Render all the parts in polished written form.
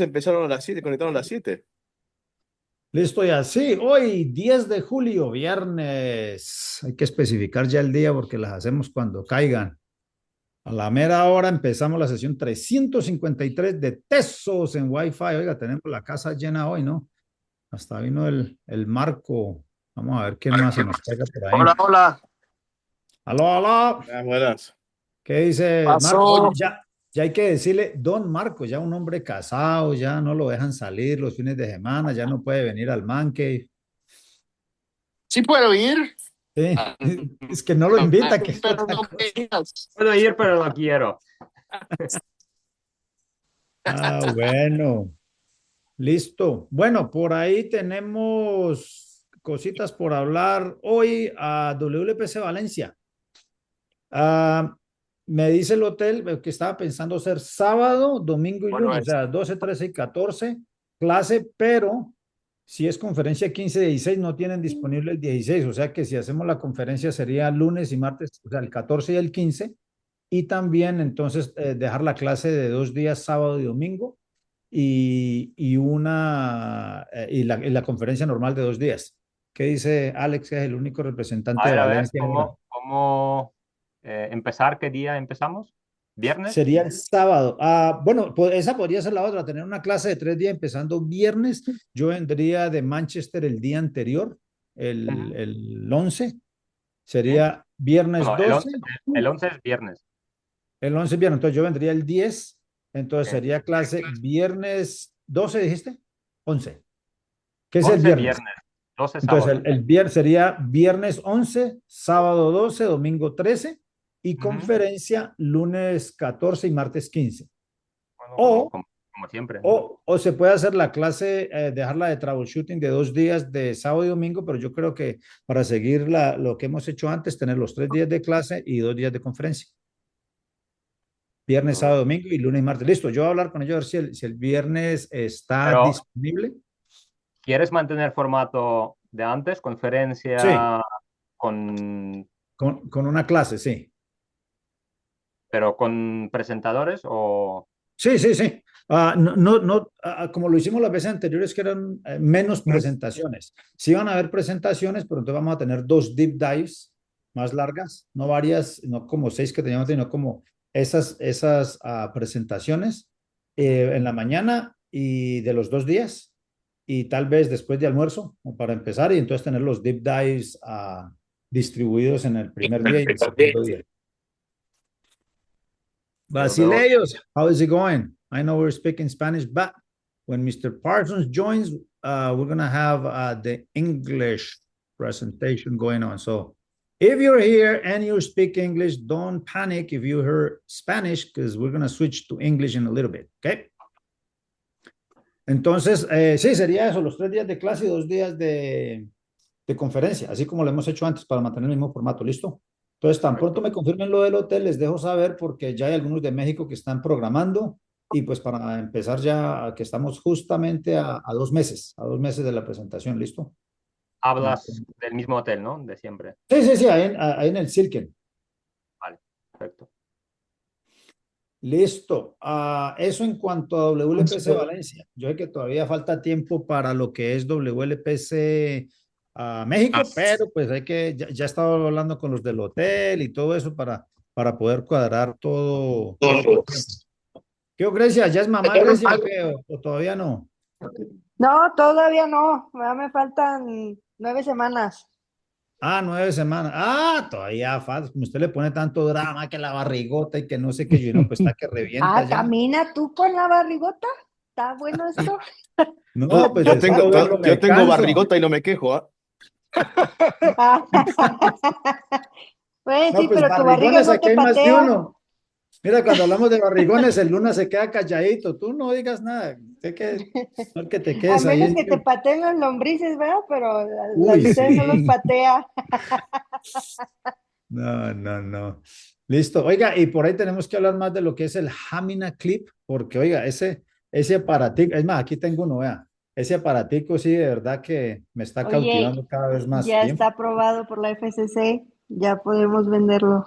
empezaron a las 7, conectaron a las 7. Listo y así, hoy 10 de julio, viernes. Hay que especificar ya el día porque las hacemos cuando caigan. A la mera hora empezamos la sesión 353 de Tesos en Wi-Fi. Oiga, tenemos la casa llena hoy, ¿no? Hasta vino el Marco. Vamos a ver quién más se nos pega por Hola, ahí. hola. Aló, aló. Buenas, buenas. ¿Qué dice Marco? Oye, Pasó. ya hay que decirle, don Marco, ya un hombre casado, ya no lo dejan salir los fines de semana, ya no puede venir al man cave. Sí puedo ir, Sí, es que no lo invita, que es pero otra no cosa. me digas. Puedo ir, pero no quiero. Ah, bueno, listo. Bueno, por ahí tenemos cositas por hablar hoy a WLPC Valencia. Ah, me dice el hotel que estaba pensando hacer sábado, domingo y Bueno, lunes, o sea, 12, 13 y 14 clase, pero si es conferencia 15, 16, no tienen disponible el 16, o sea que si hacemos la conferencia sería lunes y martes, o sea, el 14 y el 15, y también entonces dejar la clase de 2 días, sábado y domingo, y la conferencia normal de 2 días. ¿Qué dice Alex, que es el único representante de a ver, Valencia ahora? ¿cómo empezar? ¿Qué día empezamos? ¿Viernes? Sería el sábado. Bueno, pues esa podría ser la otra, tener una clase de 3 días empezando viernes. Yo vendría de Manchester el día anterior, el, Ujú. el 11. ¿Sí? Sería viernes Bueno, 12. el 11 es viernes. El 11 es viernes, entonces yo vendría el 10. Entonces Sí. sería clase viernes 12, dijiste. 11. ¿Qué es el 11 viernes? viernes, 12 Entonces sábado. el viernes sería viernes 11, sábado 12, domingo 13 y Ujú. conferencia lunes 14 y martes 15. Bueno, O como siempre. O se puede hacer la clase, dejarla de troubleshooting de 2 días de sábado y domingo, pero yo creo que para seguir lo que hemos hecho antes, tener los 3 días de clase y 2 días de conferencia. Viernes, sábado, domingo y lunes y martes. Listo, yo voy a hablar con ellos a ver si el viernes está Pero, disponible. ¿quieres mantener formato de antes? Sí, Conferencia con, con una clase, sí. pero con presentadores o... Sí, sí, sí. No, no, no, como lo hicimos las veces anteriores, que eran menos presentaciones. Sí van a haber presentaciones, pero entonces vamos a tener 2 deep dives más largas, no varias, no como 6 que teníamos, sino como esas presentaciones en la mañana y de los 2 días, y tal vez después de almuerzo, o para empezar, y entonces tener los deep dives distribuidos en el primer día y el segundo día. Yo veo. Basileos, how is it going? I know we're speaking Spanish, but when Mr. Parsons joins, we're going to have the English presentation going on. So if you're here and you speak English, don't panic if you hear Spanish, because we're going to switch to English in a little bit, okay? Entonces, sí, sería eso, los 3 días de clase y 2 días de conferencia, así como lo hemos hecho antes para mantener el mismo formato, ¿listo? Entonces, tan pronto Correcto. me confirmen lo del hotel, les dejo saber porque ya hay algunos de México que están programando y pues para empezar ya, que estamos justamente a 2 meses de la presentación, ¿listo? Hablas Entonces, del mismo hotel, ¿no? De siempre. sí, sí, sí, ahí en el Silken. Vale, perfecto. Listo. Eso en cuanto a WLPC Valencia. Yo sé que todavía falta tiempo para lo que es WLPC México, pero pues ya he estado hablando con los del hotel y todo eso para poder cuadrar todo con tiempo. ¿Qué, Grecia? ¿Ya es mamá, Grecia, o qué? ¿O todavía no? No, todavía no. Ya me faltan 9 semanas. 9 semanas. Todavía falta. Como usted le pone tanto drama que la barrigota y que no sé qué, yo no, pues está que revienta ya. Camina tú con la barrigota. ¿Está bueno esto? No, pues Yo de tengo, solo verlo yo me tengo canso. barrigota y no me quejo, ¿ah? Pues No, sí, pues pero tu barriga barrigones, no aquí te hay más de patea. uno. Mira, cuando hablamos de barrigones, el Luna se queda calladito. Tú no digas nada. Sé que, no que te A quedes ahí menos en que te mute. pateen los lombrices, ¿verdad? Pero a Uy, ustedes no los sí. patea. No, no, no. Listo. Oiga, y por ahí tenemos que hablar más de lo que es el Hamina Clip, porque, oiga, ese aparatico, es más, aquí tengo uno, vea. Ese aparatico sí, de verdad que me está Oye, cautivando cada vez más. ya Bien. está aprobado por la FCC. Ya podemos venderlo.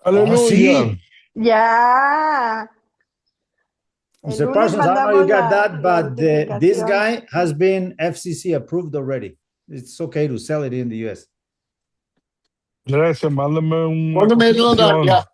Oh, Aleluya. sí. Ya. El Mr. lunes Parsons, I don't know you mandamos got la that, but this notificación. guy has been FCC approved already. It's okay to sell it in the US. Grecia, mándame una Mándame el nota, cotización. ya.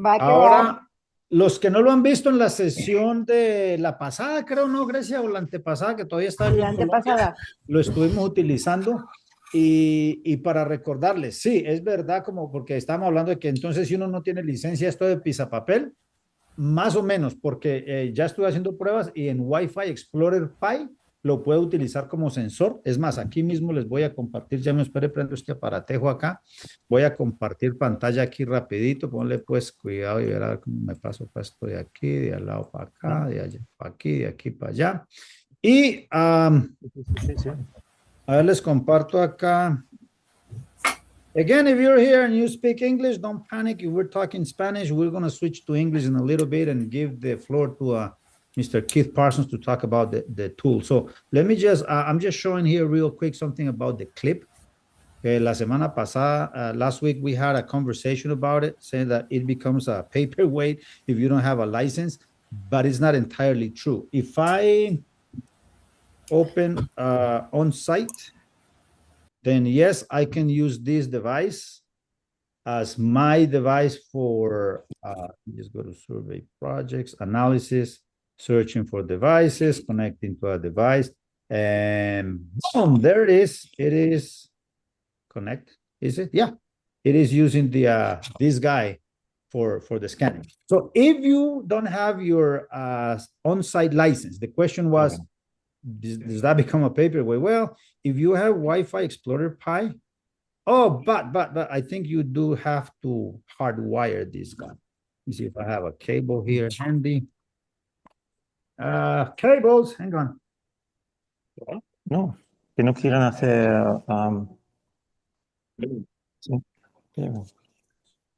Va que va. Ahora, los que no lo han visto en la sesión de la pasada, creo, ¿no, Grecia? O la antepasada, que todavía está La antepasada. lo estuvimos utilizando. Y para recordarles, sí, es verdad, como porque estamos hablando de que entonces si uno no tiene licencia, esto de pisapapel, más o menos, porque ya estuve haciendo pruebas y en Wi-Fi Explorer Pi lo puedo utilizar como sensor. Es más, aquí mismo les voy a compartir, ya me esperé, prendo este aparatejo acá. Voy a compartir pantalla aquí rapidito, ponle pues cuidado y verá cómo me paso para esto de aquí, de al lado para acá, de allá para aquí, de aquí para allá. Y a ver, les comparto acá. Again, if you're here and you speak English, don't panic. If we're talking Spanish, we're going to switch to English in a little bit and give the floor to Mr. Keith Parsons to talk about the tool. So let me just, I'm just showing here real quick something about the clip. La semana pasada, last week, we had a conversation about it, saying that it becomes a paperweight if you don't have a license, but it's not entirely true. If I open on-site, then yes, I can use this device as my device for, just go to survey projects, analysis, searching for devices, connecting to a device, and boom, there it is. It is connect, is it? Yeah, it is using the this guy for the scanning. So if you don't have your on-site license, the question was, does that become a paperweight? Well, if you have Wi-Fi Explorer Pi, but I think you do have to hardwire this guy. Let me see if I have a cable here handy. Cables, hang on. No, que no quieran hacer. Sí.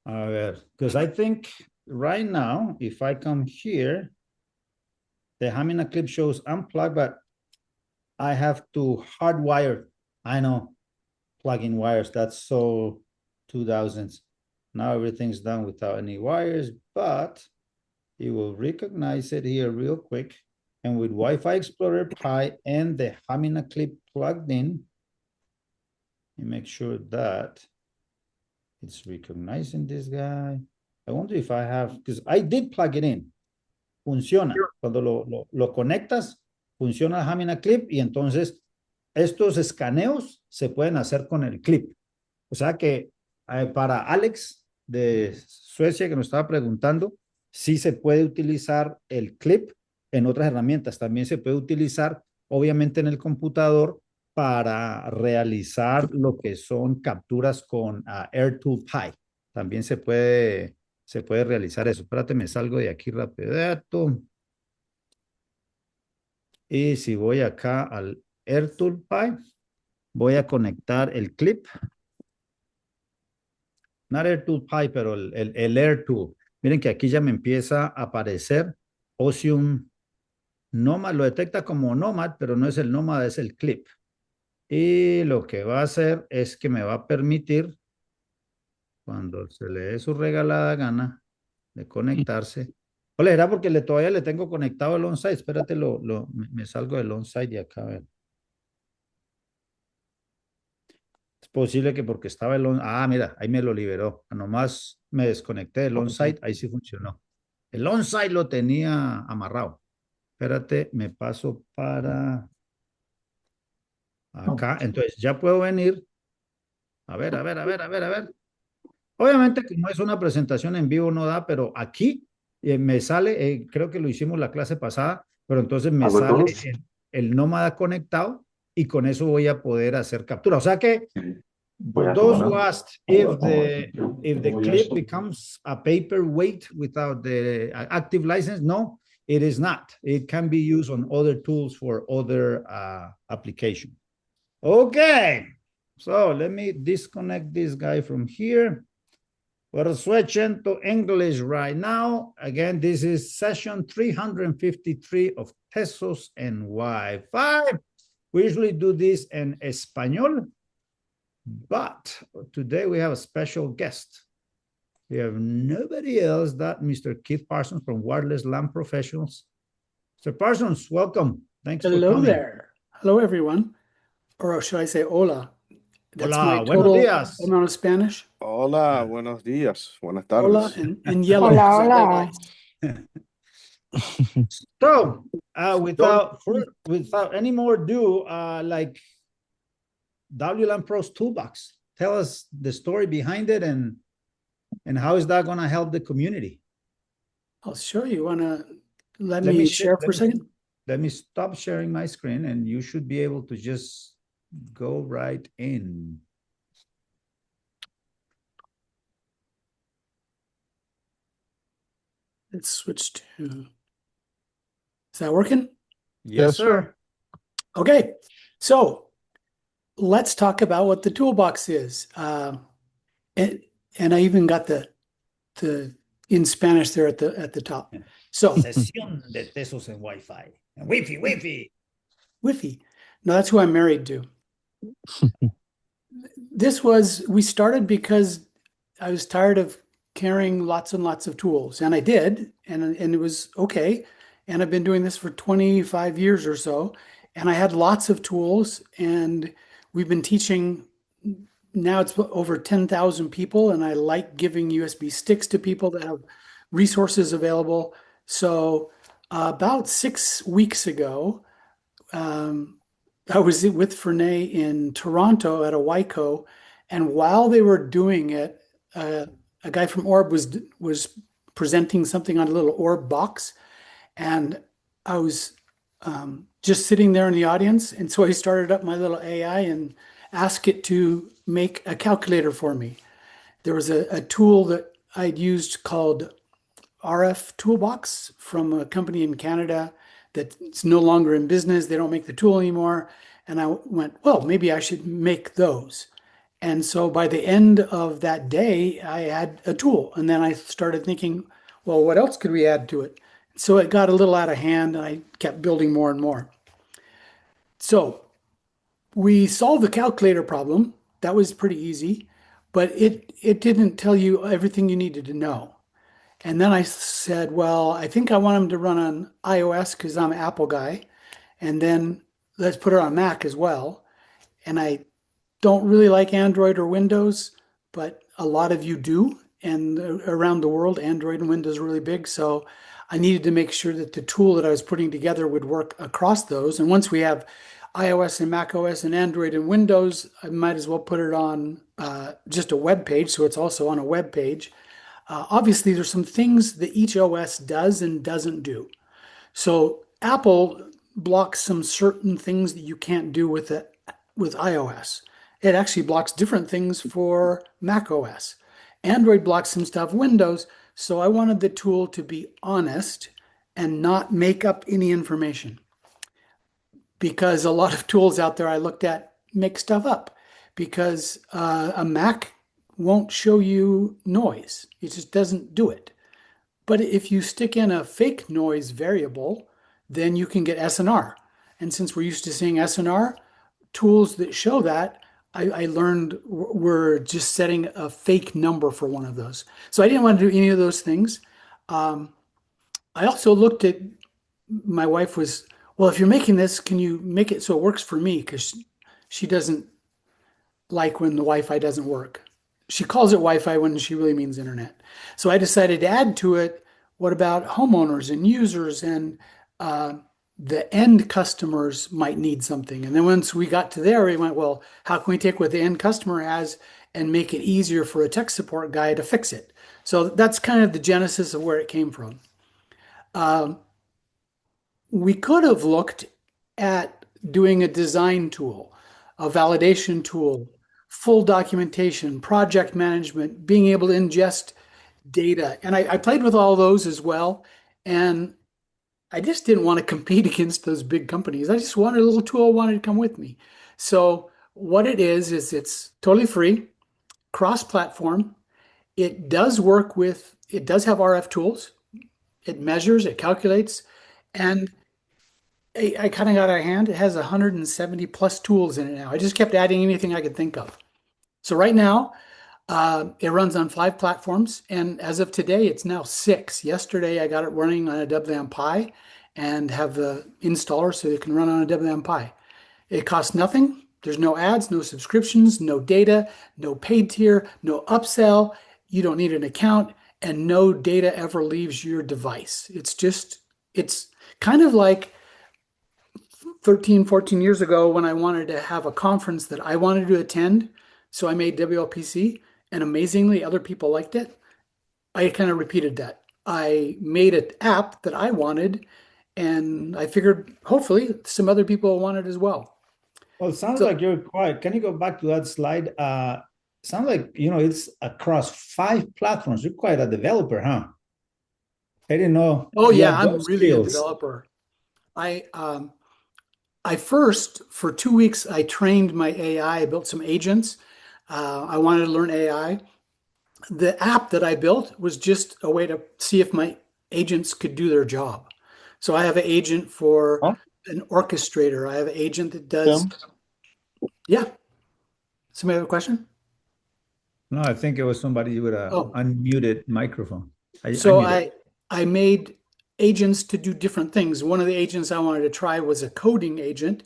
A ver, because I think right now, if I come here, the Hamina clip shows unplugged, but I have to hardwire. I know, plug-in wires, that's so 2000s. Now everything's done without any wires, but it will recognize it here real quick. And with Wi-Fi Explorer Pi and the Hamina clip plugged in, you make sure that it's recognizing this guy. I wonder if I have, because I did plug it in. Funciona. Cuando lo conectas, funciona el Hamina clip y entonces estos escaneos se pueden hacer con el clip. O sea que para Alex de Suecia que nos estaba preguntando, sí se puede utilizar el clip en otras herramientas. También se puede utilizar, obviamente, en el computador para realizar lo que son capturas con AirTool Pi. También se puede realizar eso. Espérate, me salgo de aquí rápido. Y si voy acá al AirTool Pi, voy a conectar el clip. No AirTool Pi, pero el AirTool. Miren que aquí ya me empieza a aparecer Osium Nomad. Lo detecta como Nomad, pero no es el Nomad, es el clip. Y lo que va a hacer es que me va a permitir, cuando se le dé su regalada gana de conectarse. Hola, era porque todavía le tengo conectado el on-site. Espérate, me salgo del on-site de acá, a ver. Es posible que porque estaba el on... mira, ahí me lo liberó. Nomás me desconecté del on-site, ahí sí funcionó. El on-site lo tenía amarrado. Espérate, me paso para acá. Entonces, ya puedo venir. A ver. Obviamente, como es una presentación en vivo, no da, pero aquí me sale, creo que lo hicimos la clase pasada, pero entonces me sale el nómada conectado y con eso voy a poder hacer captura. O sea que, for those who asked if the clip becomes a paperweight without the active license, no, it is not. It can be used on other tools for other applications. Okay, so let me disconnect this guy from here. We're switching to English right now. Again, this is session 353 of Tesos and Wi-Fi. We usually do this in Espanol, but today we have a special guest. We have nobody else but Mr. Keith Parsons from Wireless LAN Professionals. So Parsons, welcome. Thanks for Hello coming. there. Hello, everyone. Or should I say hola? That's Hola, my buenos total días. amount of Spanish. Hola, buenos días, buenas Hola tardes. and yellow. Hola, 'cause I red hola. lights. So, without any more ado, like WLAN Pros Toolbox, tell us the story behind it and how is that going to help the community? I'll show you. Want to let Let me me share for a second? Let me stop sharing my screen and you should be able to just go right in. Let's switch to. Is that working? Yes, sir. Okay. So let's talk about what the toolbox is. And I even got the in Spanish there at the top. So Sesión de Tesos en Wi-Fi. Wi-Fi. Wi-Fi. No, that's who I'm married to. We started because I was tired of carrying lots and lots of tools, and I did, and it was okay. And I've been doing this for 25 years or so, and I had lots of tools, and we've been teaching. Now it's over 10,000 people, and I like giving USB sticks to people that have resources available. So about 6 weeks ago, I was with Fernay in Toronto at a WICO, and while they were doing it, a guy from Orb was presenting something on a little Orb box, and I was just sitting there in the audience, and so I started up my little AI and asked it to make a calculator for me. There was a tool that I'd used called RF Toolbox from a company in Canada that's no longer in business. They don't make the tool anymore. And I went, well, maybe I should make those. And so by the end of that day, I had a tool. And then I started thinking, well, what else could we add to it? So it got a little out of hand and I kept building more and more. So we solved the calculator problem. That was pretty easy, but it didn't tell you everything you needed to know. And then I said, well, I think I want them to run on iOS because I'm an Apple guy. And then let's put it on Mac as well. And I don't really like Android or Windows, but a lot of you do. And around the world, Android and Windows are really big. So I needed to make sure that the tool that I was putting together would work across those. And once we have iOS and Mac OS and Android and Windows, I might as well put it on just a web page. So it's also on a web page. Obviously, there's some things that each OS does and doesn't do. So Apple blocks some certain things that you can't do with iOS. It actually blocks different things for Mac OS. Android blocks some stuff, Windows. So I wanted the tool to be honest and not make up any information. Because a lot of tools out there I looked at make stuff up. Because a Mac won't show you noise. It just doesn't do it. But if you stick in a fake noise variable, then you can get SNR. And since we're used to seeing SNR, tools that show that, I learned were just setting a fake number for one of those. So I didn't want to do any of those things. I also looked at, my wife was, well, if you're making this, can you make it so it works for me? Because she doesn't like when the Wi-Fi doesn't work. She calls it Wi-Fi when she really means internet. So I decided to add to it, what about homeowners and users and the end customers might need something. And then once we got to there, we went, well, how can we take what the end customer has and make it easier for a tech support guy to fix it? So that's kind of the genesis of where it came from. We could have looked at doing a design tool, a validation tool, full documentation, project management, being able to ingest data. And I played with all those as well. And I just didn't want to compete against those big companies. I just wanted a little tool, wanted to come with me. So what it is it's totally free, cross-platform. It does work with, it does have RF tools. It measures, it calculates, and I kind of got out of hand. It has 170 plus tools in it now. I just kept adding anything I could think of. So right now, it runs on 5 platforms, and as of today, it's now 6. Yesterday, I got it running on a WLAN Pi, and have the installer so it can run on a WLAN Pi. It costs nothing. There's no ads, no subscriptions, no data, no paid tier, no upsell. You don't need an account, and no data ever leaves your device. It's kind of like 13, 14 years ago when I wanted to have a conference that I wanted to attend. So I made WLPC, and amazingly, other people liked it. I kind of repeated that. I made an app that I wanted, and I figured hopefully some other people will want it as well. Well, it sounds So- like you're quite. Can you go back to that slide? Sounds like, it's across 5 platforms. You're quite a developer, huh? I didn't know. Oh you yeah, had I'm those really a skills. developer. I first, for 2 weeks, I trained my AI. I built some agents. I wanted to learn AI. The app that I built was just a way to see if my agents could do their job. So I have an agent for Huh? an orchestrator. I have an agent that does. Tim? Yeah. Somebody have a question? No, I think it was somebody with a Oh. unmuted microphone. So unmuted. I made agents to do different things. One of the agents I wanted to try was a coding agent.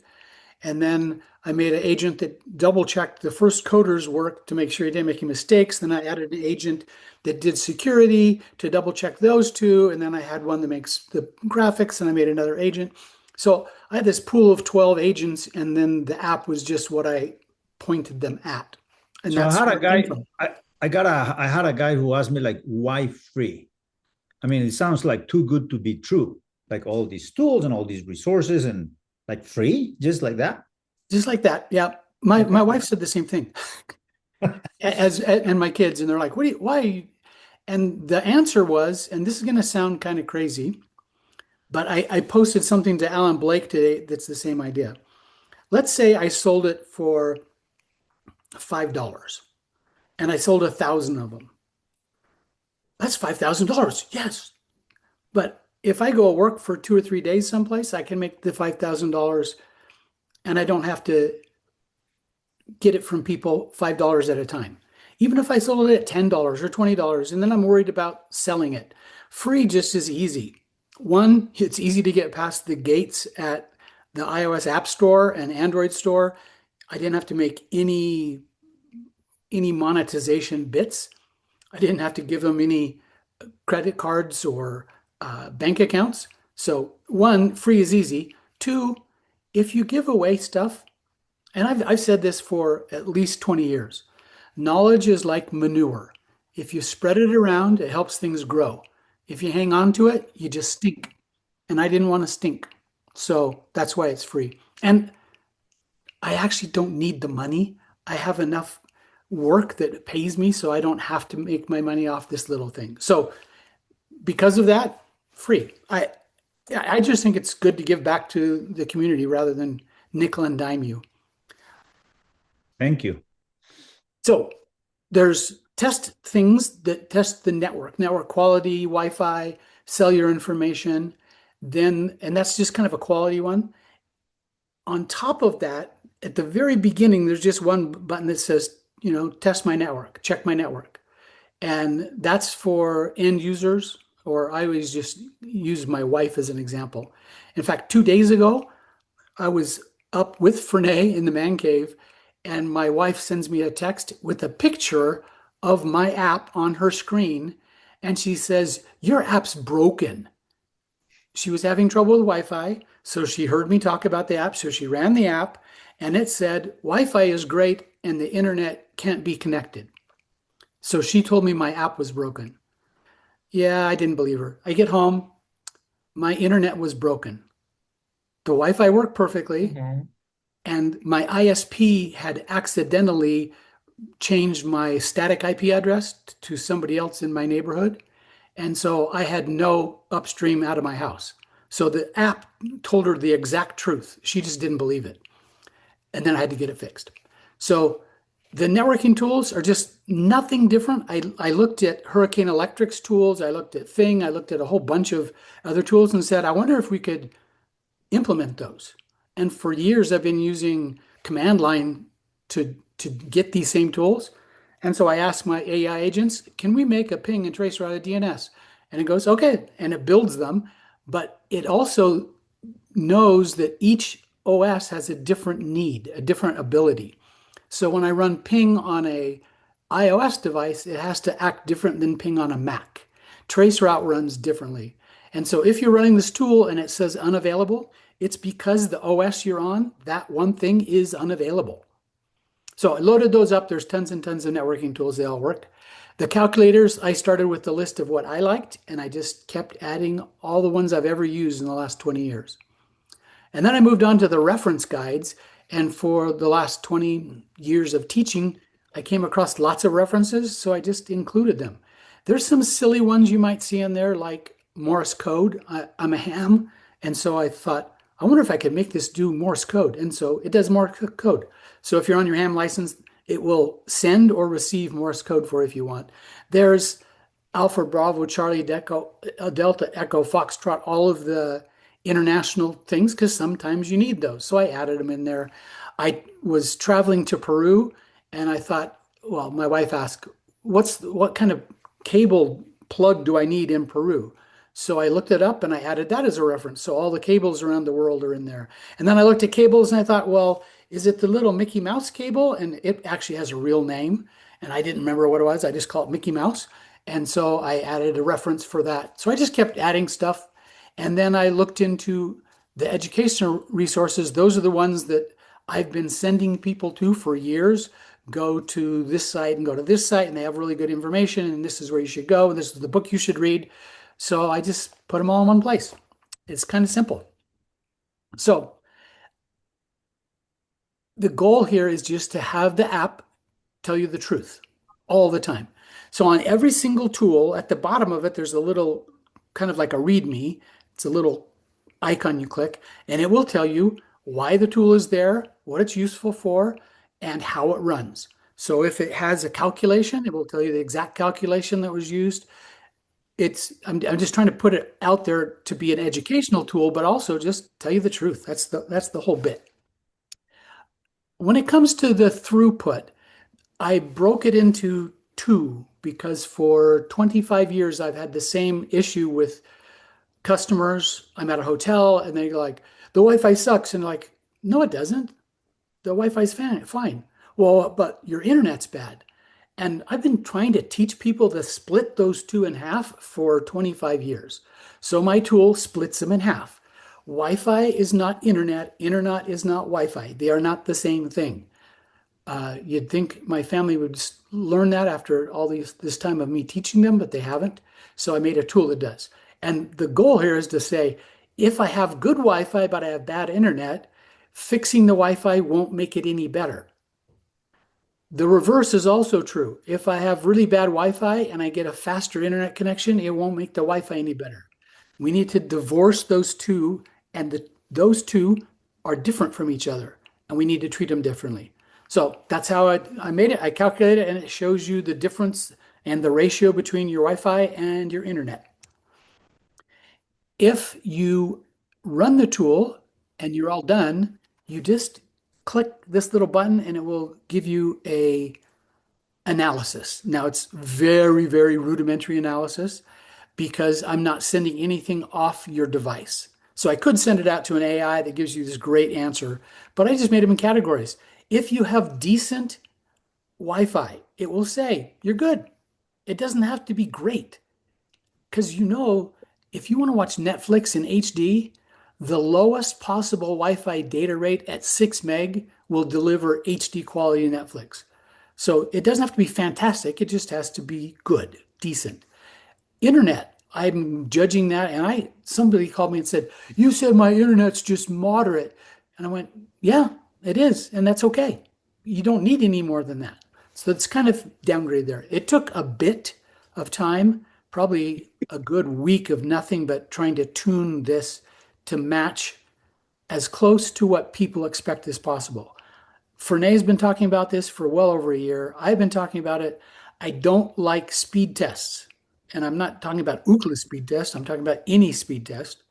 And then I made an agent that double checked the first coder's work to make sure he didn't make any mistakes. Then I added an agent that did security to double check those two. And then I had one that makes the graphics, and I made another agent. So I had this pool of 12 agents, and then the app was just what I pointed them at. And So I that's had where a it came guy. from. I had a guy who asked me, like, why free? I mean, it sounds like too good to be true. Like all these tools and all these resources, and like free, just like that. Just like that. Yeah. My Okay. wife said the same thing and my kids, and they're like, why? And the answer was, and this is going to sound kind of crazy, but I posted something to Alan Blake today that's the same idea. Let's say I sold it for $5 and I sold 1,000 of them. That's $5,000. Yes. But if I go work for 2 or 3 days someplace, I can make the $5,000, and I don't have to get it from people $5 at a time. Even if I sold it at $10 or $20, and then I'm worried about selling it. Free just is easy. One, it's easy to get past the gates at the iOS App Store and Android Store. I didn't have to make any monetization bits. I didn't have to give them any credit cards or bank accounts. So one, free is easy. Two, if you give away stuff, and I've said this for at least 20 years, knowledge is like manure. If you spread it around, it helps things grow. If you hang on to it, you just stink. And I didn't want to stink. So that's why it's free. And I actually don't need the money. I have enough work that pays me, so I don't have to make my money off this little thing. So because of that, free. I just think it's good to give back to the community rather than nickel and dime you. Thank you. So there's test things that test the network quality, Wi-Fi, cellular information. Then, and that's just kind of a quality one. On top of that, at the very beginning, there's just one button that says, test my network, check my network. And that's for end users, or I always just use my wife as an example. In fact, 2 days ago, I was up with Fernay in the man cave, and my wife sends me a text with a picture of my app on her screen. And she says, your app's broken. She was having trouble with Wi-Fi. So she heard me talk about the app. So she ran the app, and it said, Wi-Fi is great and the internet can't be connected. So she told me my app was broken. Yeah, I didn't believe her. I get home, my internet was broken. The Wi-Fi worked perfectly. And my ISP had accidentally changed my static IP address to somebody else in my neighborhood. And so I had no upstream out of my house. So the app told her the exact truth. She just didn't believe it. And then I had to get it fixed. So the networking tools are just nothing different. I looked at Hurricane Electric's tools. I looked at Thing. I looked at a whole bunch of other tools and said, I wonder if we could implement those. And for years, I've been using command line to get these same tools. And so I asked my AI agents, can we make a ping and trace route of DNS? And it goes, okay. And it builds them. but it also knows that each OS has a different need, a different ability. So when I run ping on a iOS device, it has to act different than ping on a Mac. Traceroute runs differently. And so if you're running this tool and it says unavailable, it's because the OS you're on, that one thing is unavailable. So I loaded those up. There's tons and tons of networking tools. They all work. The calculators, I started with the list of what I liked, and I just kept adding all the ones I've ever used in the last 20 years. And then I moved on to the reference guides. And for the last 20 years of teaching, I came across lots of references, so I just included them. There's some silly ones you might see in there, like Morse code. I'm a ham, and so I thought, I wonder if I could make this do Morse code. And so it does Morse code. So if you're on your ham license, it will send or receive Morse code for if you want. There's Alpha Bravo Charlie Delta Echo Foxtrot, all of the international things, because sometimes you need those. So I added them in there. I was traveling to Peru, and I thought, well, my wife asked, what kind of cable plug do I need in Peru? So I looked it up and I added that as a reference. So all the cables around the world are in there. And then I looked at cables and I thought, well, is it the little Mickey Mouse cable? And it actually has a real name. And I didn't remember what it was. I just called it Mickey Mouse. And so I added a reference for that. So I just kept adding stuff. And then I looked into the educational resources. Those are the ones that I've been sending people to for years. Go to this site and go to this site, and they have really good information. And this is where you should go. And this is the book you should read. So I just put them all in one place. It's kind of simple. So the goal here is just to have the app tell you the truth all the time. So on every single tool, at the bottom of it, there's a little kind of like a README. It's a little icon you click, and it will tell you why the tool is there, what it's useful for, and how it runs. So if it has a calculation, it will tell you the exact calculation that was used. I'm just trying to put it out there to be an educational tool, but also just tell you the truth. That's the whole bit. When it comes to the throughput, I broke it into two because for 25 years I've had the same issue with customers. I'm at a hotel and they're like, the Wi-Fi sucks, and like, no, it doesn't. The Wi-Fi's fine. Well, but your internet's bad. And I've been trying to teach people to split those two in half for 25 years. So my tool splits them in half. Wi-Fi is not internet. Internet is not Wi-Fi. They are not the same thing. You'd think my family would learn that after all this time of me teaching them, but they haven't. So I made a tool that does. And the goal here is to say, if I have good Wi-Fi, but I have bad internet, fixing the Wi-Fi won't make it any better. The reverse is also true. If I have really bad Wi-Fi and I get a faster internet connection, it won't make the Wi-Fi any better. We need to divorce those two, and those two are different from each other, and we need to treat them differently. So that's how I made it. I calculated it, and it shows you the difference and the ratio between your Wi-Fi and your internet. If you run the tool and you're all done, you just click this little button and it will give you a analysis. Now it's very, very rudimentary analysis because I'm not sending anything off your device. So I could send it out to an AI that gives you this great answer, but I just made them in categories. If you have decent Wi-Fi, it will say you're good. It doesn't have to be great, because if you want to watch Netflix in HD, the lowest possible Wi-Fi data rate at 6 meg will deliver HD quality Netflix. So it doesn't have to be fantastic. It just has to be good, decent. Internet, I'm judging that. And somebody called me and said, you said my internet's just moderate. And I went, yeah, it is. And that's okay. You don't need any more than that. So it's kind of downgraded there. It took a bit of time, probably a good week of nothing but trying to tune this to match as close to what people expect as possible. Fernay's been talking about this for well over a year. I've been talking about it. I don't like speed tests. And I'm not talking about Ookla speed tests. I'm talking about any speed test.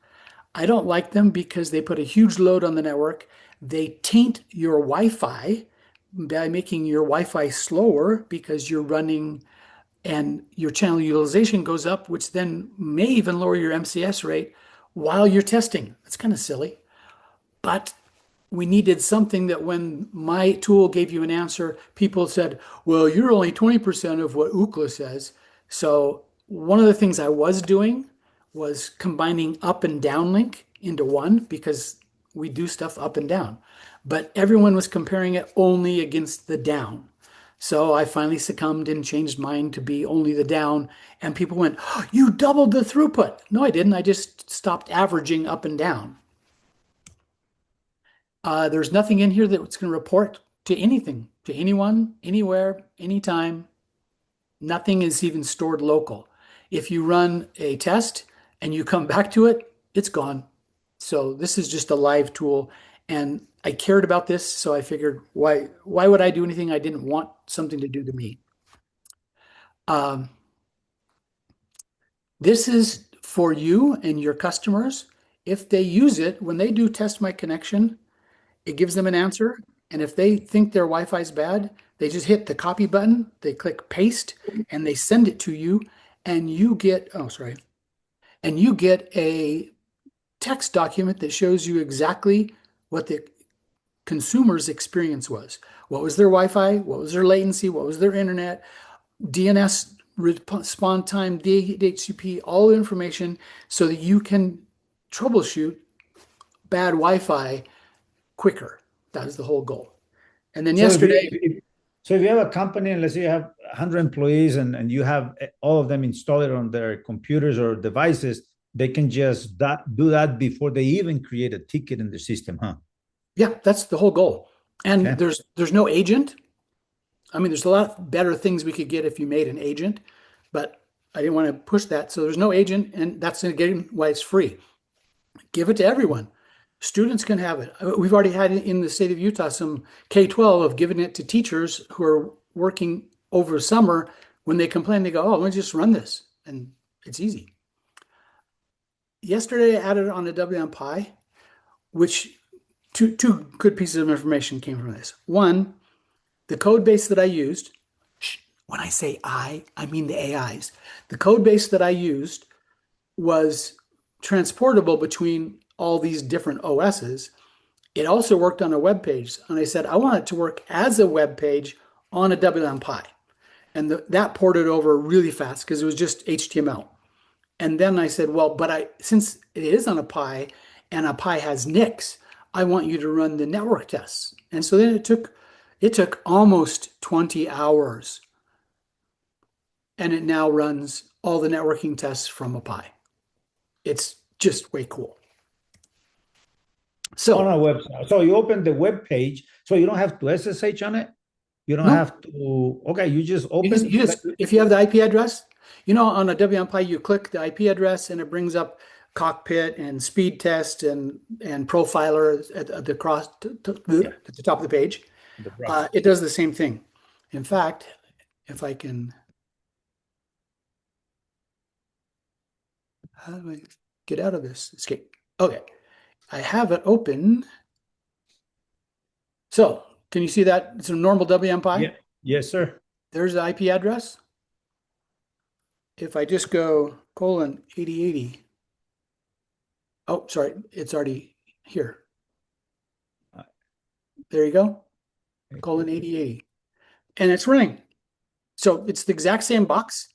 I don't like them because they put a huge load on the network. They taint your Wi-Fi by making your Wi-Fi slower because you're running and your channel utilization goes up, which then may even lower your MCS rate, while you're testing. It's kind of silly, but we needed something that when my tool gave you an answer, people said, well, you're only 20% of what Ookla says. So one of the things I was doing was combining up and down link into one because we do stuff up and down. But everyone was comparing it only against the down. So I finally succumbed and changed mine to be only the down. And people went, oh, you doubled the throughput. No, I didn't. I just stopped averaging up and down. There's nothing in here that's going to report to anything, to anyone, anywhere, anytime. Nothing is even stored local. If you run a test and you come back to it, it's gone. So this is just a live tool. And I cared about this, so I figured, why would I do anything I didn't want something to do to me? This is for you and your customers. If they use it, when they do test my connection, it gives them an answer. And if they think their Wi-Fi is bad, they just hit the copy button, they click paste, and they send it to you. And you get, and you get a text document that shows you exactly what the consumer's experience was. What was their Wi-Fi? What was their latency? What was their internet? DNS response time, DHCP, all the information so that you can troubleshoot bad Wi-Fi quicker. That is the whole goal. And then yesterday. So if you have a company and let's say you have 100 employees and you have all of them installed on their computers or devices, they can just do that before they even create a ticket in the system, huh? Yeah, that's the whole goal. And there's no agent. I mean, there's a lot better things we could get if you made an agent, but I didn't want to push that. So there's no agent, and that's again why it's free. Give it to everyone. Students can have it. We've already had in the state of Utah some K-12 of giving it to teachers who are working over summer. When they complain, they go, oh, let me just run this. And it's easy. Yesterday, I added it on the WLAN Pi, which two good pieces of information came from this. One, the code base that I used, when I say I mean the AIs. The code base that I used was transportable between all these different OSs. It also worked on a web page. And I said, I want it to work as a web page on a WLAN Pi. And that ported over really fast because it was just HTML. And then I said, well, but since it is on a Pi and a Pi has NICs, I want you to run the network tests. And so then it took almost 20 hours. And it now runs all the networking tests from a Pi. It's just way cool. So on a website. So you open the web page, so you don't have to SSH on it. You don't have to. Okay, you just open. If you have the IP address, on a WLAN Pi, you click the IP address and it brings up cockpit and speed test and profiler at the top of the page. It does the same thing. In fact, if I can, how do I get out of this? Escape. Okay. I have it open. So can you see that? It's a normal WLAN Pi? Yeah. Yes, sir. There's the IP address. If I just go :8080. Oh, sorry. It's already here. There you go. :8080. And it's running. So it's the exact same box.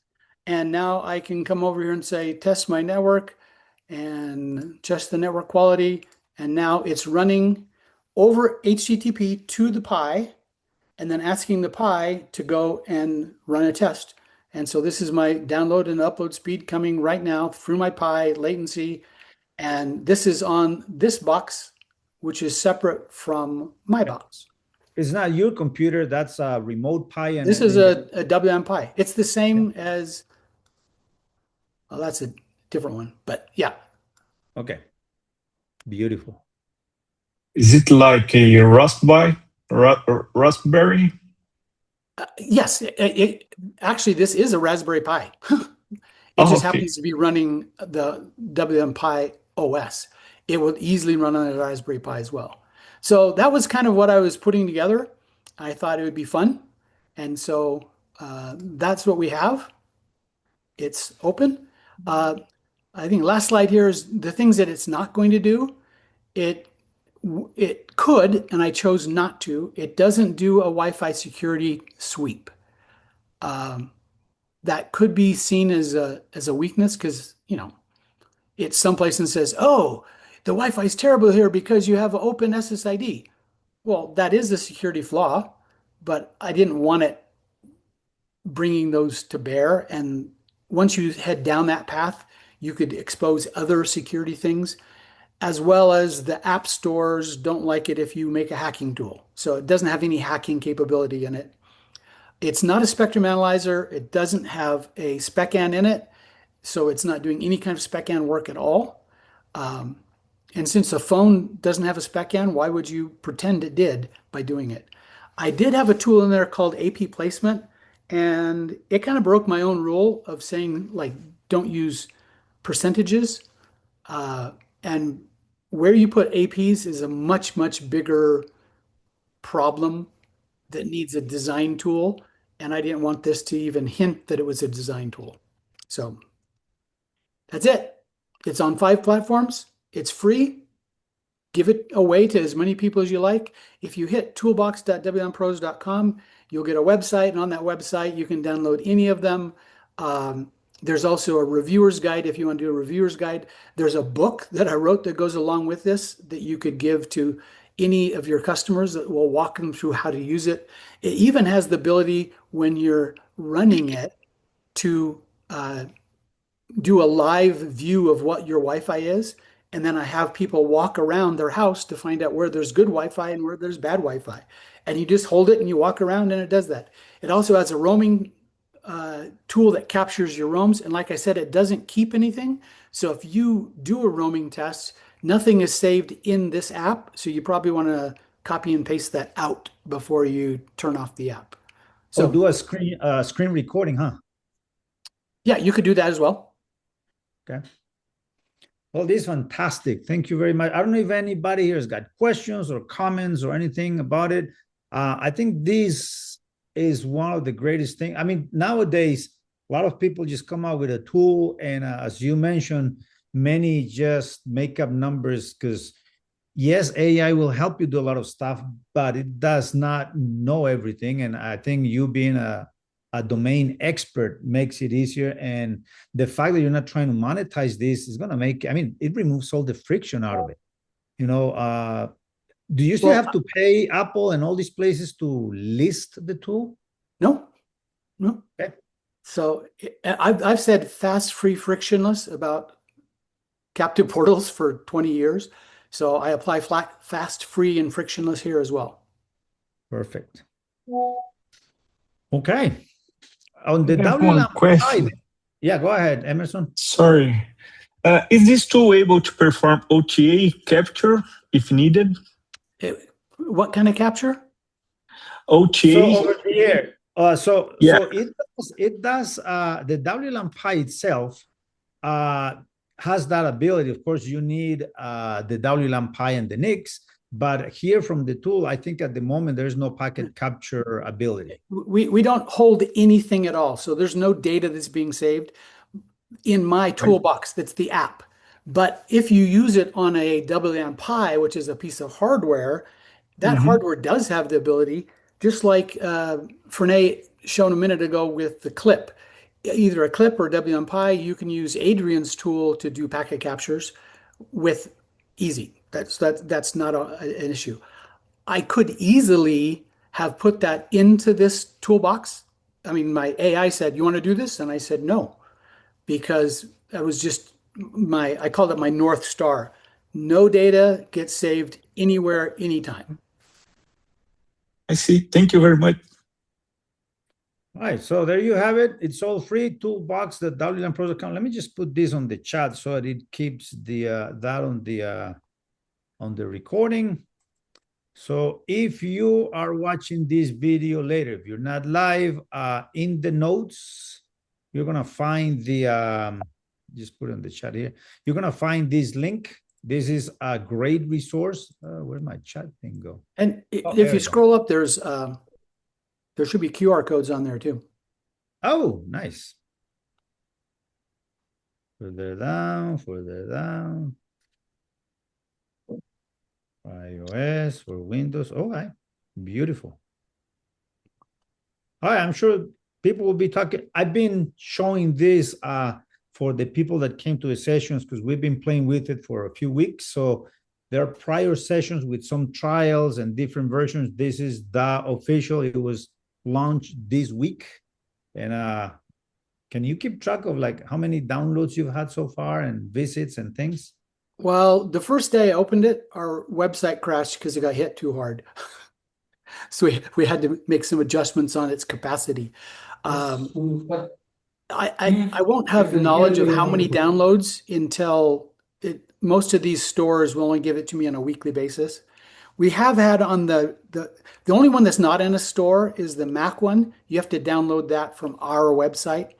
And now I can come over here and say, test my network and test the network quality. And now it's running over HTTP to the Pi and then asking the Pi to go and run a test. And so this is my download and upload speed coming right now through my Pi, latency. And this is on this box, which is separate from my box. It's not your computer. That's a remote Pi. And this is a WLAN Pi. It's the same as, well, that's a different one, but yeah. Okay. Beautiful. Is it like a Raspberry? Yes. Actually, this is a Raspberry Pi. It just happens to be running the WLAN Pi OS. It will easily run on a Raspberry Pi as well. So that was kind of what I was putting together. I thought it would be fun. And so that's what we have. It's open. I think last slide here is the things that it's not going to do. It could, and I chose not to. It doesn't do a Wi-Fi security sweep. That could be seen as a weakness because, it's someplace and says, oh, the Wi-Fi is terrible here because you have an open SSID. Well, that is a security flaw, but I didn't want it bringing those to bear. And once you head down that path, you could expose other security things, as well as the app stores don't like it if you make a hacking tool. So it doesn't have any hacking capability in it. It's not a spectrum analyzer. It doesn't have a SpecAn in it. So it's not doing any kind of SpecAn work at all. And since a phone doesn't have a SpecAn, why would you pretend it did by doing it? I did have a tool in there called AP placement, and it kind of broke my own rule of saying, like, don't use percentages. And where you put APs is a much, much bigger problem that needs a design tool. And I didn't want this to even hint that it was a design tool. So that's it. It's on 5 platforms. It's free. Give it away to as many people as you like. If you hit toolbox.WLANPros.com, you'll get a website. And on that website, you can download any of them. There's also a reviewer's guide if you want to do a reviewer's guide. There's a book that I wrote that goes along with this that you could give to any of your customers that will walk them through how to use it. It even has the ability when you're running it to do a live view of what your Wi-Fi is. And then I have people walk around their house to find out where there's good Wi-Fi and where there's bad Wi-Fi. And you just hold it and you walk around and it does that. It also has a roaming tool that captures your roams. And like I said, it doesn't keep anything. So if you do a roaming test, nothing is saved in this app. So you probably want to copy and paste that out before you turn off the app. So So do a screen recording, huh? yeah, you could do that as well. Okay. Well, this is fantastic. Thank you very much. I don't know if anybody here has got questions or comments or anything about it. I think this is one of the greatest things. I mean, nowadays, a lot of people just come out with a tool. And as you mentioned, many just make up numbers because, yes, AI will help you do a lot of stuff, but it does not know everything. And I think you being a domain expert makes it easier. And the fact that you're not trying to monetize this is going to make, I mean, it removes all the friction out of it. Do you still have to pay Apple and all these places to list the tool? No. Okay. So I've said fast, free, frictionless about captive portals for 20 years. So I apply fast, free, and frictionless here as well. Perfect. Okay. On the I have one WLAN question. side, yeah, go ahead, Emerson. Sorry. Is this tool able to perform OTA capture if needed? What kind of capture? OTA? So over the air. Yeah. So it does the WLAN Pi itself has that ability. Of course, you need the WLAN Pi and the NICs, but here from the tool, I think at the moment there's no packet capture ability. We don't hold anything at all. So there's no data that's being saved in my toolbox. That's the app. But if you use it on a WLAN Pi, which is a piece of hardware, that hardware does have the ability, just like Fernay shown a minute ago with the clip. Either a clip or WLAN Pi, you can use Adrian's tool to do packet captures with easy. That's not an issue. I could easily have put that into this toolbox. I mean, my AI said, "You want to do this?" And I said, "No," because that was just I called it my North Star. No data gets saved anywhere, anytime. I see. Thank you very much. All right, so there you have it. It's all free. Toolbox, the WLANPros account. Let me just put this on the chat so that it keeps that on the recording. So if you are watching this video later, if you're not live, in the notes, you're gonna find the just put it in the chat here. You're gonna find this link. This is a great resource. Where'd my chat thing go? And if you scroll up, there should be QR codes on there too. Oh, nice. Further down, further down. For iOS, for Windows. All right, beautiful. All right, I'm sure people will be talking. I've been showing this for the people that came to the sessions because we've been playing with it for a few weeks. So there are prior sessions with some trials and different versions. This is the official. It was launched this week. And can you keep track of like how many downloads you've had so far and visits and things? Well, the first day I opened it, our website crashed because it got hit too hard. So we had to make some adjustments on its capacity. I won't have knowledge of how many downloads until most of these stores will only give it to me on a weekly basis. We have had on the only one that's not in a store is the Mac one. You have to download that from our website.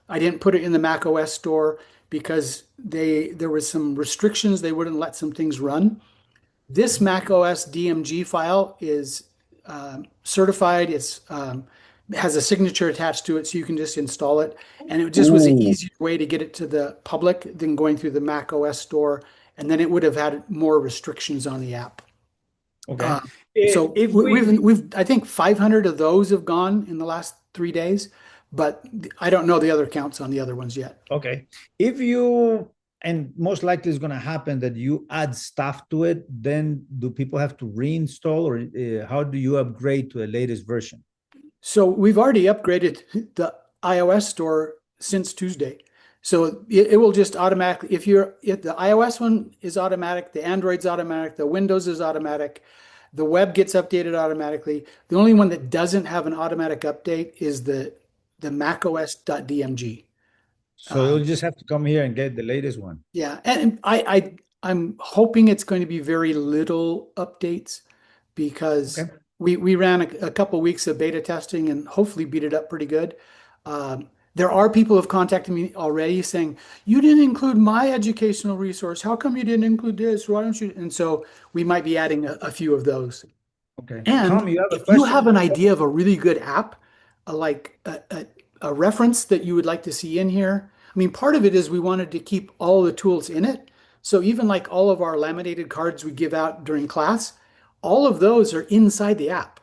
I didn't put it in the Mac OS store because there was some restrictions. They wouldn't let some things run. This Mac OS DMG file is certified. It's has a signature attached to it, so you can just install it. And it just was an easier way to get it to the public than going through the Mac OS store. And then it would have had more restrictions on the app. Okay. So if we've I think 500 of those have gone in the last 3 days, but I don't know the other counts on the other ones yet. Okay. If you, and most likely it's going to happen that you add stuff to it, then do people have to reinstall or how do you upgrade to the latest version? So we've already upgraded the iOS store since Tuesday. So it will just automatically, if the iOS one is automatic, the Android's automatic, the Windows is automatic, the web gets updated automatically. The only one that doesn't have an automatic update is the macOS.dmg. So you'll just have to come here and get the latest one. Yeah, and I'm hoping it's going to be very little updates because we ran a couple weeks of beta testing and hopefully beat it up pretty good. There are people who have contacted me already saying, you didn't include my educational resource. How come you didn't include this? Why don't you? And so we might be adding a few of those. Okay. And Tom, you have a if question? you have an idea of a really good app, like a reference that you would like to see in here, I mean, part of it is we wanted to keep all the tools in it. So even like all of our laminated cards we give out during class, all of those are inside the app.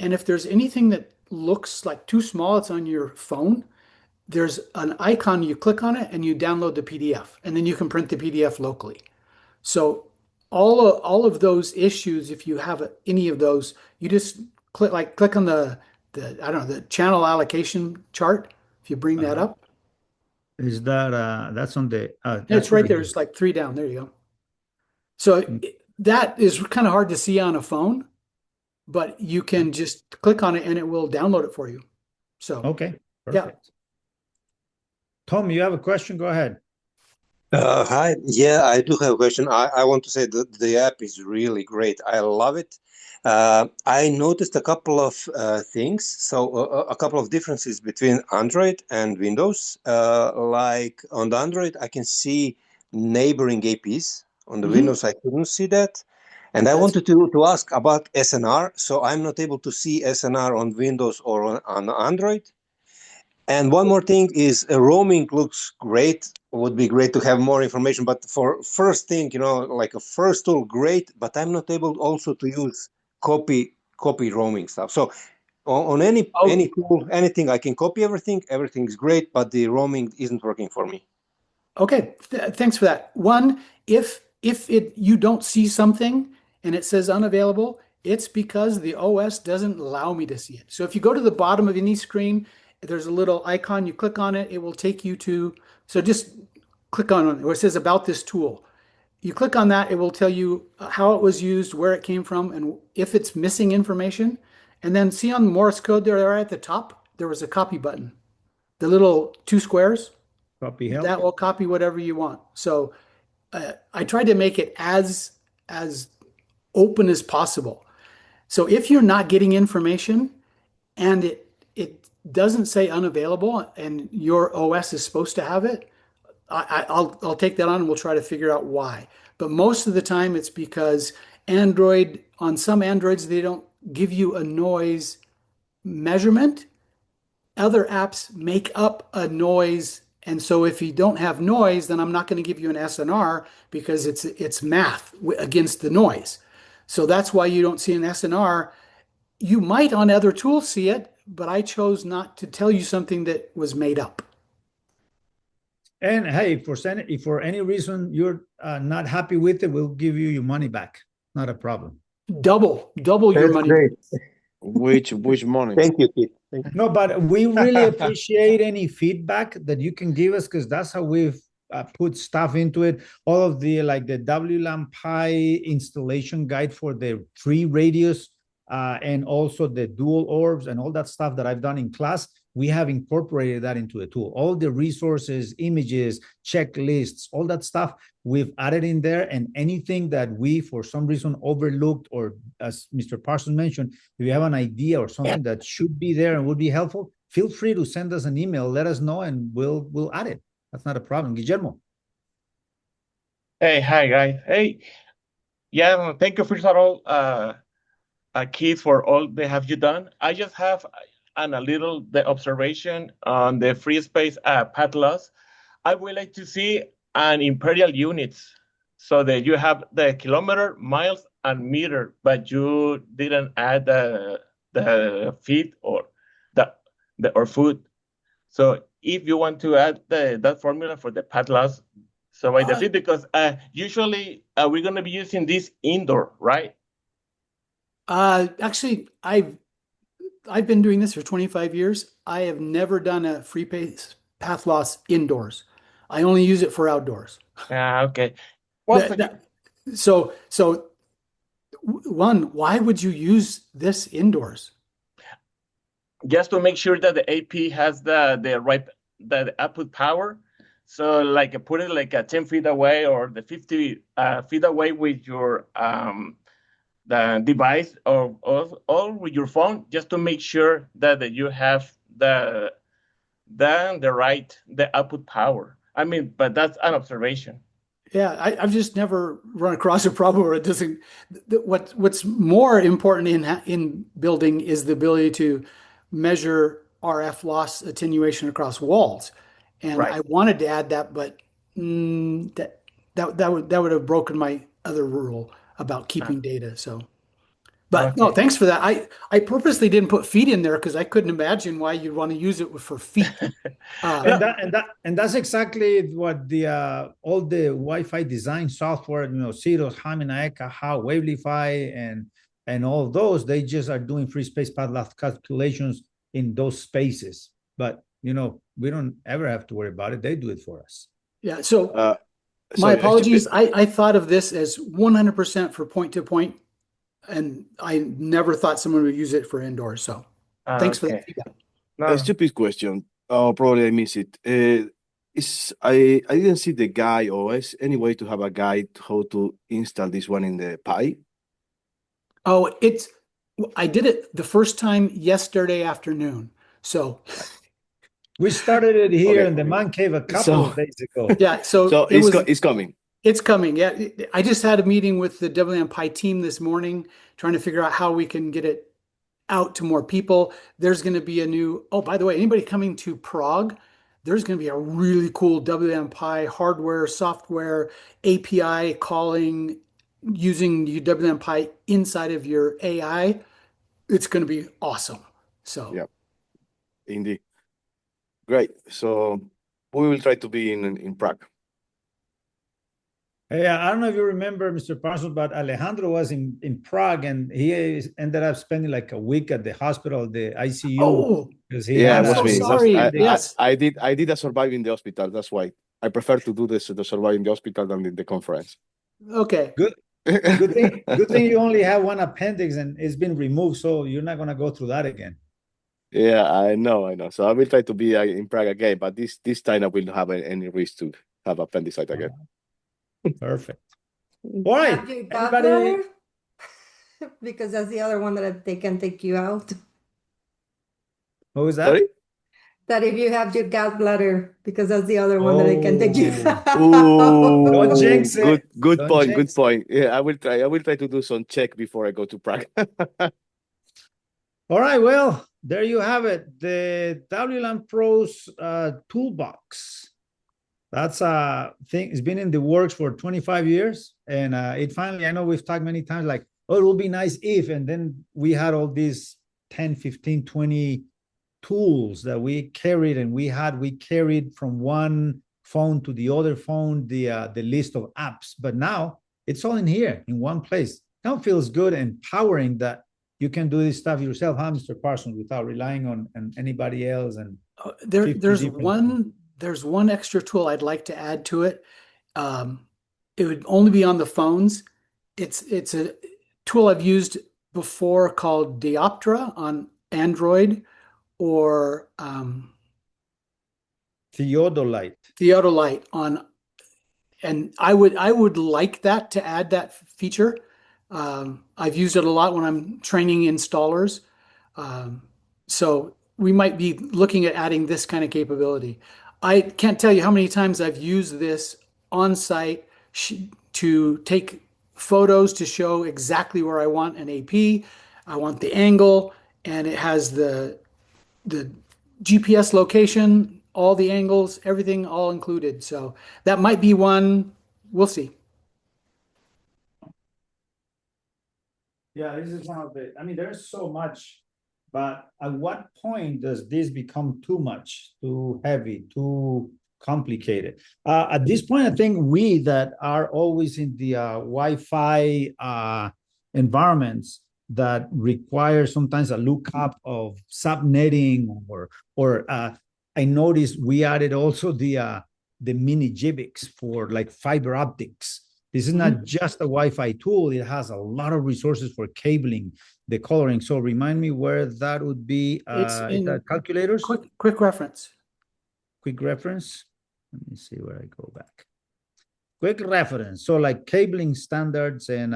And if there's anything that looks like too small, it's on your phone, there's an icon, you click on it and you download the PDF, and then you can print the PDF locally. So all of those issues, if you have any of those, you just click on the I don't know, the channel allocation chart. If you bring that up. Is that that's on the It's right there. It's like 3 down. There you go. So that is kind of hard to see on a phone, but you can just click on it and it will download it for you. So okay, perfect. Tom, you have a question? Go ahead. Hi. Yeah, I do have a question. I want to say that the app is really great. I love it. I noticed a couple of things. So a couple of differences between Android and Windows. Like on the Android, I can see neighboring APs. On the Windows, I couldn't see that. And I wanted to ask about SNR. So I'm not able to see SNR on Windows or on Android. And one more thing is roaming looks great. Would be great to have more information. But for first thing, like a first tool, great. But I'm not able also to use copy roaming stuff. So on any tool, anything, I can copy everything. Everything is great, but the roaming isn't working for me. Okay, thanks for that. One, if you don't see something and it says unavailable, it's because the OS doesn't allow me to see it. So if you go to the bottom of any screen, there's a little icon, you click on it, it will take you to, so just click on it where it says about this tool. You click on that, it will tell you how it was used, where it came from, and if it's missing information. And then see on Morse code there at the top, there was a copy button. The little 2 squares, copy help. That will copy whatever you want. So I tried to make it as open as possible. So if you're not getting information and it doesn't say unavailable and your OS is supposed to have it, I'll take that on and we'll try to figure out why. But most of the time it's because on some Androids, they don't give you a noise measurement. Other apps make up a noise And so if you don't have noise, then I'm not going to give you an SNR because it's math against the noise. So that's why you don't see an SNR. You might on other tools see it, but I chose not to tell you something that was made up. And hey, if for any reason you're not happy with it, we'll give you your money back. Not a problem. Double your That's money. great. Which money? Thank you, Keith. Thank you. No, but we really appreciate any feedback that you can give us because that's how we've put stuff into it. All of the WLAN Pi installation guide for the free radios and also the dual orbs and all that stuff that I've done in class. We have incorporated that into the tool. All the resources, images, checklists, all that stuff we've added in there. And anything that we, for some reason, overlooked, or as Mr. Parsons mentioned, if you have an idea or something that should be there and would be helpful, feel free to send us an email, let us know, and we'll add it. That's not a problem. Guillermo. Hey, hi guys. Hey, yeah, thank you first of all, Keith, for all they have you done. I just have a little the observation on the free space path loss. I would like to see an imperial units so that you have the kilometer, miles, and meter, but you didn't add the feet or or foot. So if you want to add that formula for the path loss, so by the feet, because usually we're going to be using this indoor, right? Actually, I've been doing this for 25 years. I have never done a free path loss indoors. I only use it for outdoors. Okay. So one, why would you use this indoors? Just to make sure that the AP has the right output power. So like put it like 10 feet away or the 50 feet away with your the device or with your phone, just to make sure that you have the output power. I mean, but that's an observation. Yeah, I've just never run across a problem where it doesn't. What's more important in building is the ability to measure RF loss attenuation across walls, and Right. I wanted to add that, but that would have broken my other rule about keeping data. So, but no, thanks for that. I purposely didn't put feet in there because I couldn't imagine why you'd want to use it for feet. And that's exactly what the all the Wi-Fi design software, Ceros, Hamina, Eka, WaveLify, and all those, they just are doing free space path loss calculations in those spaces. But we don't ever have to worry about it. They do it for us. Yeah. So my apologies. I thought of this as 100% for point to point, and I never thought someone would use it for indoors. So thanks for that feedback. A stupid question. Oh, probably I missed it. I didn't see the guide, or is any way to have a guide how to install this one in the Pi? Oh, I did it the first time yesterday afternoon. So we started it here in the man cave a couple of days ago. Yeah, so it's coming. It's coming. Yeah, I just had a meeting with the WLAN Pi team this morning, trying to figure out how we can get it out to more people. There's going to be a new. Oh, by the way, anybody coming to Prague, there's going to be a really cool WLAN Pi hardware, software, API calling using WLAN Pi inside of your AI. It's going to be awesome. So yeah, indeed, great. So we will try to be in Prague. Hey, I don't know if you remember, Mr. Parsons, but Alejandro was in Prague, and he ended up spending like a week at the hospital, the ICU. Oh, because yeah, it was me. Sorry. Yes, I did a survive in the hospital. That's why I prefer to do the survive in the hospital than in the conference. Okay. Good. Good thing you only have one appendix and it's been removed, so you're not gonna go through that again. Yeah, I know. So I will try to be in Prague again, but this time I will not have any risk to have appendicitis again. Perfect. All right. Have you gallbladder? Because that's the other one that they can take you out. What was that? Sorry? That if you have your gallbladder, because that's the other one that they can take you out. Ooh, don't jinx it. Good Don't point. jinx Good point. Yeah, I will try to do some check before I go to Prague. All right. Well, there you have it. The WLAN Pros Toolbox. That's a thing. It's been in the works for 25 years. And it finally, I know we've talked many times like, oh, it will be nice if, and then we had all these 10, 15, 20 tools that we carried, and we carried from one phone to the other phone, the list of apps. But now it's all in here in one place. Now it feels good and empowering that you can do this stuff yourself, huh, Mr. Parsons, without relying on anybody else. And there's one extra tool I'd like to add to it. It would only be on the phones. It's a tool I've used before called Dioptra on Android, or Theodolite on, and I would like that to add that feature. I've used it a lot when I'm training installers. So we might be looking at adding this kind of capability. I can't tell you how many times I've used this on site to take photos to show exactly where I want an AP. I want the angle, and it has the GPS location, all the angles, everything all included. So that might be one. We'll see. Yeah, this is one of the, I mean, there's so much, but at what point does this become too much, too heavy, too complicated? At this point, I think we that are always in the Wi-Fi environments that require sometimes a lookup of subnetting, or I noticed we added also the mini GBICs for like fiber optics. This is not just a Wi-Fi tool. It has a lot of resources for cabling, the coloring. So remind me where that would be. It's in calculators? Quick reference. Quick reference. Let me see where I go back. Quick reference. So like cabling standards and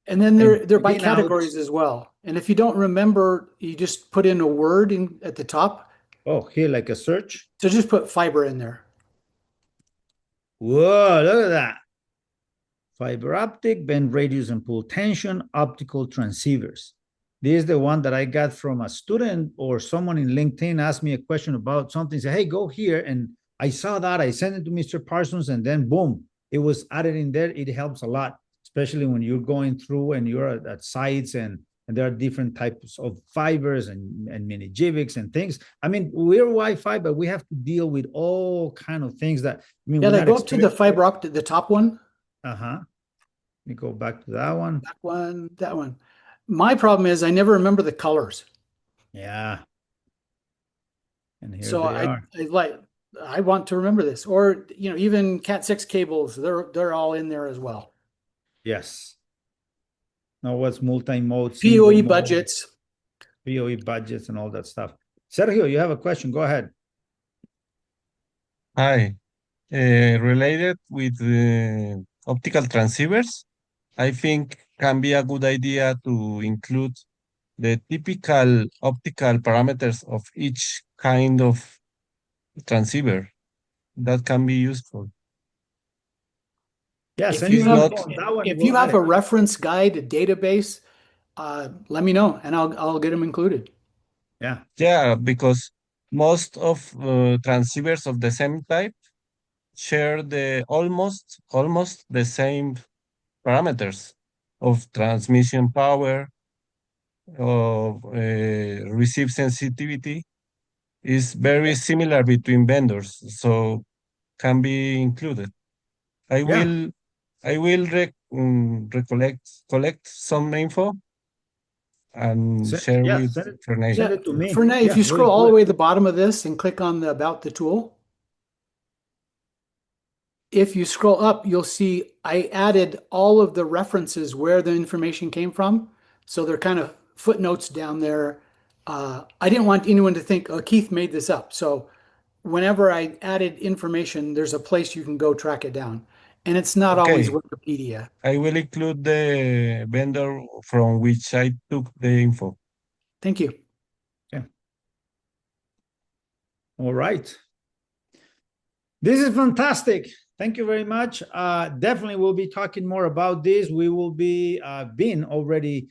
then they're by categories as well. And if you don't remember, you just put in a word at the top. Oh, here, like a search. So just put fiber in there. Whoa, look at that. Fiber optic, band radius and pull tension, optical transceivers. This is the one that I got from a student or someone in LinkedIn asked me a question about something. Say, hey, go here. And I saw that. I sent it to Mr. Parsons, and then boom, it was added in there. It helps a lot, especially when you're going through and you're at sites and there are different types of fibers and mini GBICs and things. I mean, we're Wi-Fi, but we have to deal with all kind of things that, I mean, yeah, go up to the fiber optic, the top one. Let me go back to that one. That one. My problem is I never remember the colors. Yeah. And here so they are. I want to remember this, or even Cat6 cables. They're all in there as well. Yes. Now what's multi-mode? PoE budgets. PoE budgets and all that stuff. Sergio, you have a question? Go ahead. Hi. Related with optical transceivers, I think can be a good idea to include the typical optical parameters of each kind of transceiver. That can be useful. Yes, if you have a reference guide, a database, let me know and I'll get them included. Yeah. Yeah, because most of transceivers of the same type share the almost the same parameters of transmission power, of receive sensitivity is very similar between vendors, so can be included. I will collect some info and share with Fernay. Send it to me. Fernay, if you scroll all the way to the bottom of this and click on the About the Tool, if you scroll up, you'll see I added all of the references where the information came from. So they're kind of footnotes down there. I didn't want anyone to think, oh, Keith made this up. So whenever I added information, there's a place you can go track it down. And it's not always Wikipedia. I will include the vendor from which I took the info. Thank you. Yeah. All right. This is fantastic. Thank you very much. Definitely we'll be talking more about this. We will be already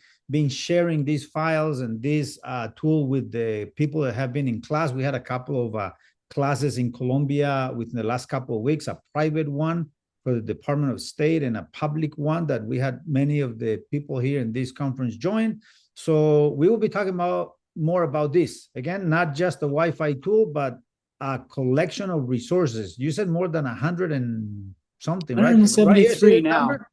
sharing these files and this tool with the people that have been in class. We had a couple of classes in Colombia within the last couple of weeks, a private one for the Department of State and a public one that we had many of the people here in this conference join. So we will be talking about more about this. Again, not just a Wi-Fi tool, but a collection of resources. You said more than 100 and something, right? 173 right now. number?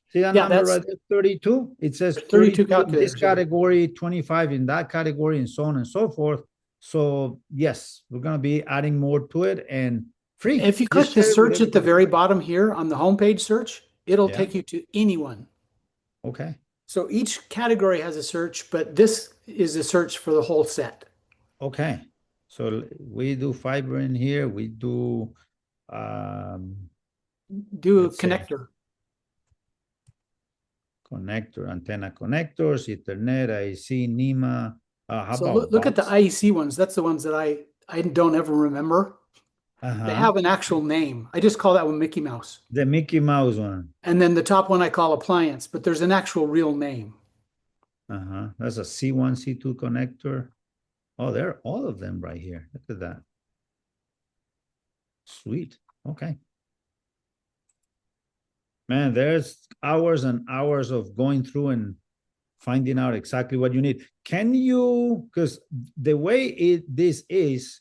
See that Yeah, number that's right there, 32? It says 32 32 in this calculators. category, 25 in that category, and so on and so forth. So yes, we're going to be adding more to it and free. If you Just click the share it with search at the everybody. very bottom here on the homepage search, it'll Yeah. take you to anyone. Okay. So each category has a search, but this is a search for the whole set. Okay. So we do fiber in here. We do Do a let's say connector. connector, antenna connectors, Ethernet, IC, NEMA. How So about look at the box? IEC ones. That's the ones that I don't ever remember. They have an actual name. I just call that one Mickey Mouse. The Mickey Mouse one. And then the top one I call appliance, but there's an actual real name. That's a C1, C2 connector. Oh, there are all of them right here. Look at that. Sweet. Okay. Man, there's hours and hours of going through and finding out exactly what you need. Can you, because the way this is,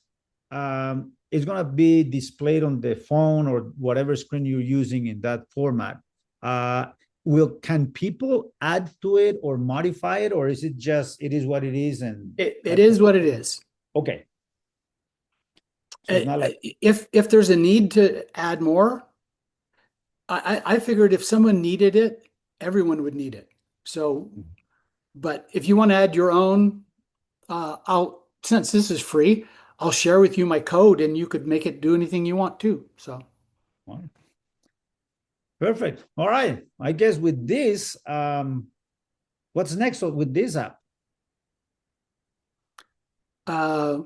it's going to be displayed on the phone or whatever screen you're using in that format. Can people add to it or modify it, or is it just, it is what it is? And it is what it is. Okay. So it's not like, If there's a need to add more, I figured if someone needed it, everyone would need it. So, but if you want to add your own, since this is free, I'll share with you my code and you could make it do anything you want to. So. Perfect. All right. I guess with this, what's next with this app? Now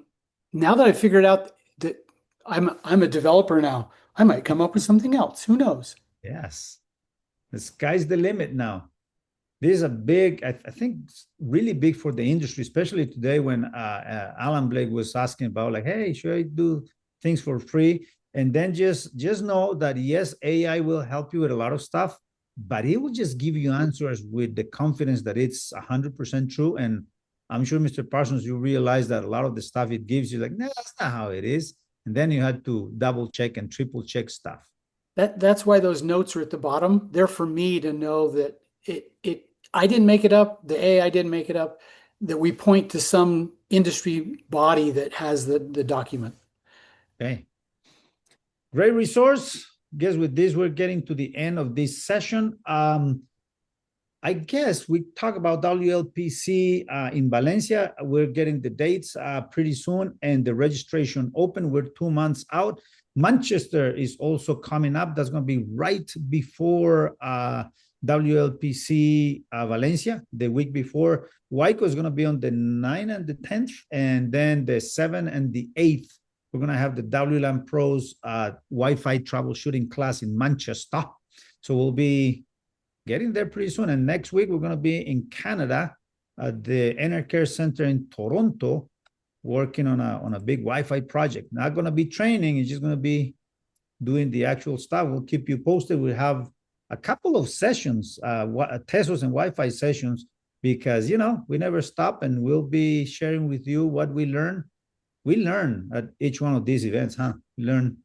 that I figured out that I'm a developer now, I might come up with something else. Who knows? Yes. The sky's the limit now. This is a big, I think, really big for the industry, especially today when Alan Blake was asking about like, hey, should I do things for free? And then just know that, yes, AI will help you with a lot of stuff, but it will just give you answers with the confidence that it's 100% true. And I'm sure, Mr. Parsons, you realize that a lot of the stuff it gives you, like, no, that's not how it is. And then you had to double check and triple check stuff. That's why those notes are at the bottom. They're for me to know that I didn't make it up. The AI didn't make it up. That we point to some industry body that has the document. Okay. Great resource. Guess with this, we're getting to the end of this session. I guess we talk about WLPC in Valencia. We're getting the dates pretty soon and the registration open. We're 2 months out. Manchester is also coming up. That's going to be right before WLPC Valencia, the week before. Waiko is going to be on the 9th and the 10th, and then the 7th and the 8th. We're going to have the WLAN Pros Wi-Fi troubleshooting class in Manchester. So we'll be getting there pretty soon. And next week, we're going to be in Canada at the EnerCare Center in Toronto, working on a big Wi-Fi project. Not going to be training. It's just going to be doing the actual stuff. We'll keep you posted. We have a couple of sessions, Tesos and Wi-Fi sessions, because, you know, we never stop, and we'll be sharing with you what we learn. We learn at each one of these events, huh? We learn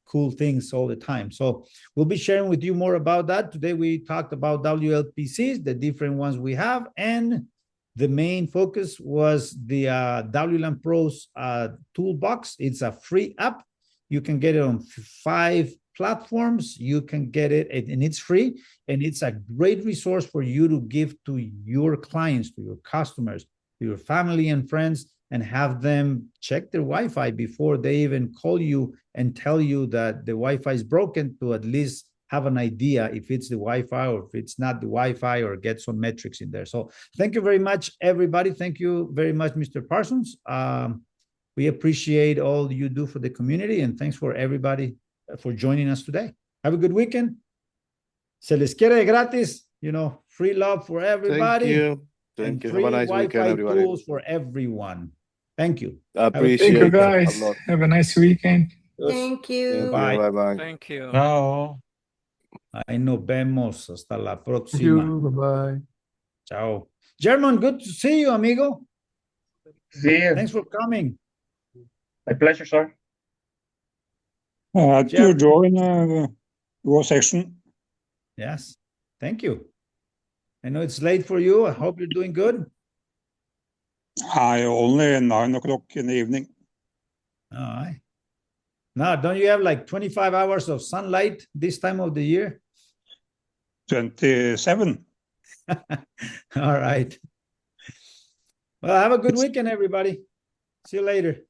cool things all the time. So we'll be sharing with you more about that. Today, we talked about WLPCs, the different ones we have, and the main focus was the WLAN Pros Toolbox. It's a free app. You can get it on 5 platforms. You can get it, and it's free. And it's a great resource for you to give to your clients, to your customers, to your family and friends, and have them check their Wi-Fi before they even call you and tell you that the Wi-Fi is broken, to at least have an idea if it's the Wi-Fi or if it's not the Wi-Fi, or get some metrics in there. So thank you very much, everybody. Thank you very much, Mr. Parsons. We appreciate all you do for the community, and thanks for everybody for joining us today. Have a good weekend. Se les quiere gratis, you know, free love for everybody. Thank you. Thank you. Have a nice weekend, Wi-Fi everybody. tools for everyone. Thank you. Appreciate Thank you, it a guys. lot. Have a nice weekend. Thank you. Bye. Bye-bye. Thank you. Ciao. Ahí nos vemos. Hasta la Thank próxima. you. Bye-bye. Ciao. German, good to see you, amigo. See you. Thanks for coming. My pleasure, sir. Jeff. To join your section. Yes. Thank you. I know it's late for you. I hope you're doing good. Only 9 o'clock in the evening. All right. Now, don't you have like 25 hours of sunlight this time of the year? 27. All right. Well, have a good weekend, everybody. See you later.